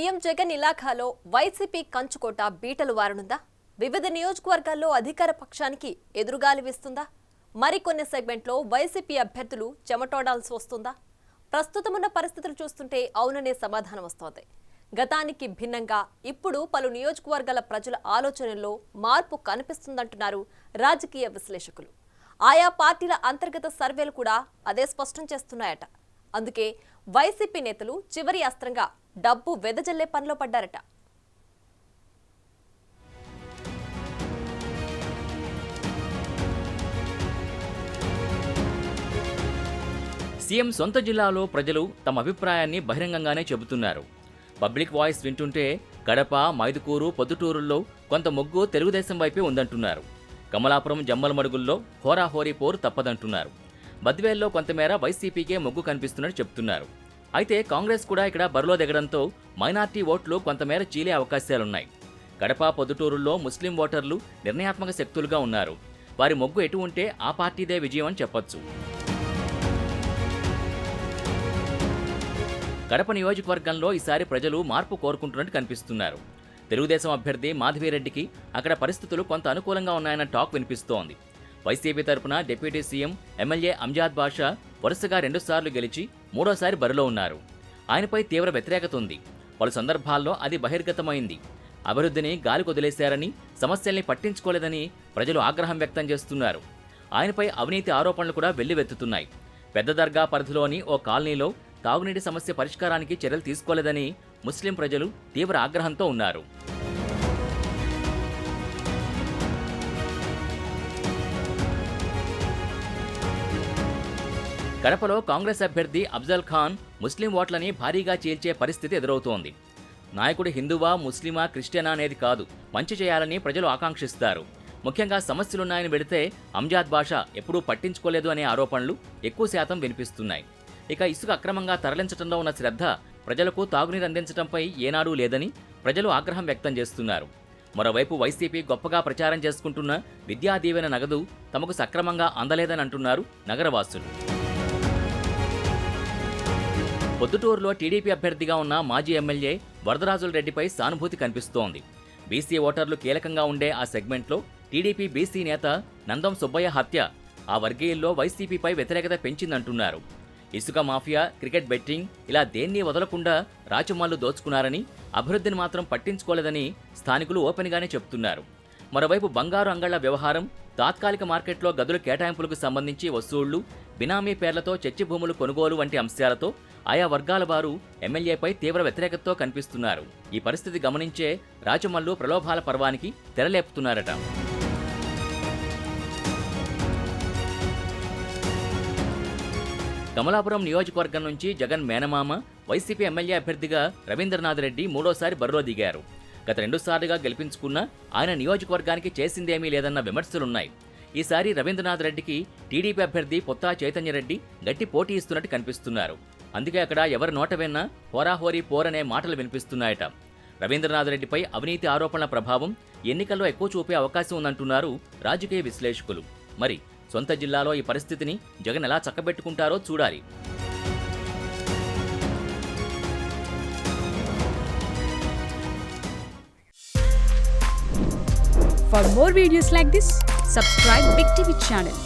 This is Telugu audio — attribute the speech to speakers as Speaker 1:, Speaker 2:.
Speaker 1: సీఎం జగన్ ఇలాఖాలో వైసీపీ కంచుకోట బీటలు వారనుందా? వివిధ నియోజకవర్గాల్లో అధికార పక్షానికి ఎదురుగాలి వీస్తుందా? మరికొన్ని సెగ్మెంట్లో వైసీపీ అభ్యర్థులు చెమటోడాల్సి వస్తుందా? ప్రస్తుతమున్న పరిస్థితులు చూస్తుంటే అవుననే సమాధానం వస్తోంది. గతానికి భిన్నంగా ఇప్పుడు పలు నియోజకవర్గాల ప్రజల ఆలోచనల్లో మార్పు కనిపిస్తుందంటున్నారు రాజకీయ విశ్లేషకులు. ఆయా పార్టీల అంతర్గత సర్వేలు కూడా అదే స్పష్టం చేస్తున్నాయట. అందుకే వైసీపీ నేతలు చివరి అస్త్రంగా డబ్బు వెదజల్లే పనిలో పడ్డారట.
Speaker 2: సీఎం సొంత జిల్లాలో ప్రజలు తమ అభిప్రాయాన్ని బహిరంగంగానే చెబుతున్నారు. పబ్లిక్ వాయిస్ వింటుంటే కడప, మైదుకూరు, పొద్దుటూరుల్లో కొంత మొగ్గు తెలుగుదేశం వైపే ఉందంటున్నారు. కమలాపురం, జమ్మలమడుగుల్లో హోరాహోరీ పోరు తప్పదంటున్నారు. బద్వేల్లో కొంతమేర వైసీపీకే మొగ్గు కనిపిస్తున్నట్టు చెప్తున్నారు. అయితే కాంగ్రెస్ కూడా ఇక్కడ బరిలో దిగడంతో మైనార్టీ ఓట్లు కొంతమేర చీలే అవకాశాలున్నాయి. కడప, పొద్దుటూరుల్లో ముస్లిం ఓటర్లు నిర్ణయాత్మక శక్తులుగా ఉన్నారు. వారి మొగ్గు ఎటు ఉంటే ఆ పార్టీదే విజయం అని చెప్పొచ్చు. కడప నియోజకవర్గంలో ఈసారి ప్రజలు మార్పు కోరుకుంటున్నట్టు కనిపిస్తున్నారు. తెలుగుదేశం అభ్యర్థి మాధవిరెడ్డికి అక్కడ పరిస్థితులు కొంత అనుకూలంగా ఉన్నాయన్న టాక్ వినిపిస్తోంది. వైసీపీ తరపున డిప్యూటీ సీఎం ఎమ్మెల్యే అంజాద్ బాషా వరుసగా 2 సార్లు గెలిచి 3వ బరిలో ఉన్నారు. ఆయనపై తీవ్ర వ్యతిరేకత ఉంది. పలు సందర్భాల్లో అది బహిర్గతమైంది. అభివృద్ధిని గాలికి వదిలేశారని, సమస్యల్ని పట్టించుకోలేదని ప్రజలు ఆగ్రహం వ్యక్తం చేస్తున్నారు. ఆయనపై అవినీతి ఆరోపణలు కూడా వెల్లువెత్తుతున్నాయి. పెద్ద దర్గా పరిధిలోని ఓ కాలనీలో తాగునీటి సమస్య పరిష్కారానికి చర్యలు తీసుకోలేదని ముస్లిం ప్రజలు తీవ్ర ఆగ్రహంతో ఉన్నారు. కడపలో కాంగ్రెస్ అభ్యర్థి అఫ్జల్ ఖాన్ ముస్లిం ఓట్లని భారీగా చీల్చే పరిస్థితి ఎదురవుతోంది. నాయకుడు హిందువా, ముస్లిమా, క్రిస్టియనా అనేది కాదు, మంచి చేయాలని ప్రజలు ఆకాంక్షిస్తారు. ముఖ్యంగా సమస్యలున్నాయని వెళితే అంజాద్ బాషా ఎప్పుడూ పట్టించుకోలేదు అనే ఆరోపణలు ఎక్కువ శాతం వినిపిస్తున్నాయి. ఇక ఇసుక అక్రమంగా తరలించడంలో ఉన్న శ్రద్ధ ప్రజలకు తాగునీరు అందించడంపై ఏనాడూ లేదని ప్రజలు ఆగ్రహం వ్యక్తం చేస్తున్నారు. మరోవైపు వైసీపీ గొప్పగా ప్రచారం చేసుకుంటున్న విద్యా దీవెన నగదు తమకు సక్రమంగా అందలేదని అంటున్నారు నగరవాసులు. పొద్దుటూరులో టీడీపీ అభ్యర్థిగా ఉన్న మాజీ ఎమ్మెల్యే వరదరాజుల రెడ్డిపై సానుభూతి కనిపిస్తోంది. బీసీ ఓటర్లు కీలకంగా ఉండే ఆ సెగ్మెంట్లో టీడీపీ బీసీ నేత నందం సుబ్బయ్య హత్య ఆ వర్గీయుల్లో వైసీపీపై వ్యతిరేకత పెంచిందంటున్నారు. ఇసుక మాఫియా, క్రికెట్ బెట్టింగ్ ఇలా దేన్ని వదలకుండా రాచమల్లు దోచుకున్నారని, అభివృద్ధిని మాత్రం పట్టించుకోలేదని స్థానికులు ఓపెన్గానే చెప్తున్నారు. మరోవైపు బంగారు అంగళ్ల వ్యవహారం, తాత్కాలిక మార్కెట్లో గదుల కేటాయింపులకు సంబంధించి వసూళ్లు, బినామీ పేర్లతో చర్చి భూములు కొనుగోలు వంటి అంశాలతో ఆయా వర్గాల వారు ఎమ్మెల్యేపై తీవ్ర వ్యతిరేకతతో కనిపిస్తున్నారు. ఈ పరిస్థితి గమనించే రాచమల్లు ప్రలోభాల పర్వానికి తెరలేపుతున్నారట. కమలాపురం నియోజకవర్గం నుంచి జగన్ మేనమామ, వైసీపీ ఎమ్మెల్యే అభ్యర్థిగా రవీంద్రనాథ్ రెడ్డి 3వ బరిలో దిగారు. గత 2 సార్లుగా గెలిపించుకున్న ఆయన నియోజకవర్గానికి చేసిందేమీ లేదన్న విమర్శలున్నాయి. ఈసారి రవీంద్రనాథ్ రెడ్డికి టీడీపీ అభ్యర్థి పొత్తా చైతన్యరెడ్డి గట్టి పోటీ ఇస్తున్నట్టు కనిపిస్తున్నారు. అందుకే అక్కడ ఎవరి నోట విన్నా హోరాహోరీ పోరనే మాటలు వినిపిస్తున్నాయట. రవీంద్రనాథ్ రెడ్డిపై అవినీతి ఆరోపణల ప్రభావం ఎన్నికల్లో ఎక్కువ చూపే అవకాశం ఉందంటున్నారు రాజకీయ విశ్లేషకులు. మరి సొంత జిల్లాలో ఈ పరిస్థితిని జగన్ ఎలా చక్కబెట్టుకుంటారో చూడాలి.
Speaker 3: For more videos like this, subscribe Big TV channel.